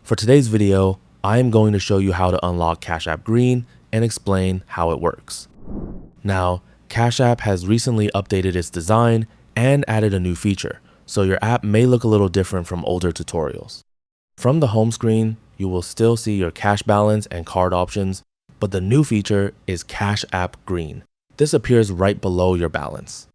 For today's video, I am going to show you how to unlock Cash App Green and explain how it works. Now, Cash App has recently updated its design and added a new feature, so your app may look a little different from older tutorials. From the home screen, you will still see your cash balance and card options, but the new feature is Cash App Green. This appears right below your balance.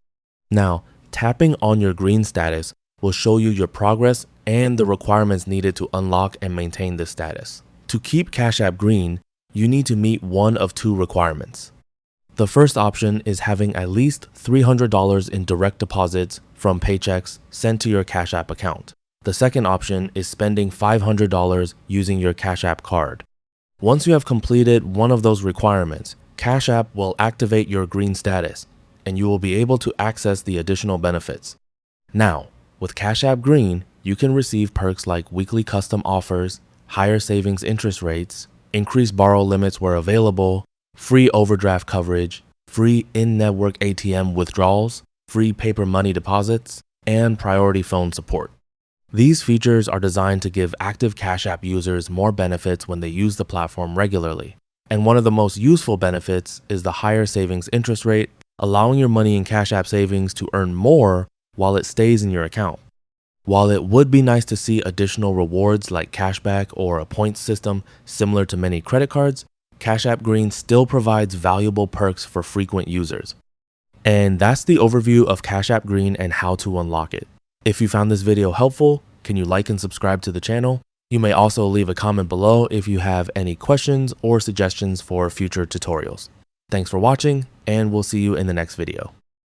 Now, tapping on your green status will show you your progress and the requirements needed to unlock and maintain this status. To keep Cash App Green, you need to meet one of two requirements. The first option is having at least $300 in direct deposits from paychecks sent to your Cash App account. The second option is spending $500 using your Cash App card. Once you have completed one of those requirements, Cash App will activate your green status, and you will be able to access the additional benefits. Now, with Cash App Green, you can receive perks like weekly custom offers, higher savings interest rates, increased borrow limits where available, free overdraft coverage, free in-network ATM withdrawals, free paper money deposits, and priority phone support. These features are designed to give active Cash App users more benefits when they use the platform regularly. And one of the most useful benefits is the higher savings interest rate, allowing your money in Cash App savings to earn more while it stays in your account. While it would be nice to see additional rewards like cashback or a points system similar to many credit cards, Cash App Green still provides valuable perks for frequent users. And that's the overview of Cash App Green and how to unlock it. If you found this video helpful, can you like and subscribe to the channel? You may also leave a comment below if you have any questions or suggestions for future tutorials. Thanks for watching, and we'll see you in the next video.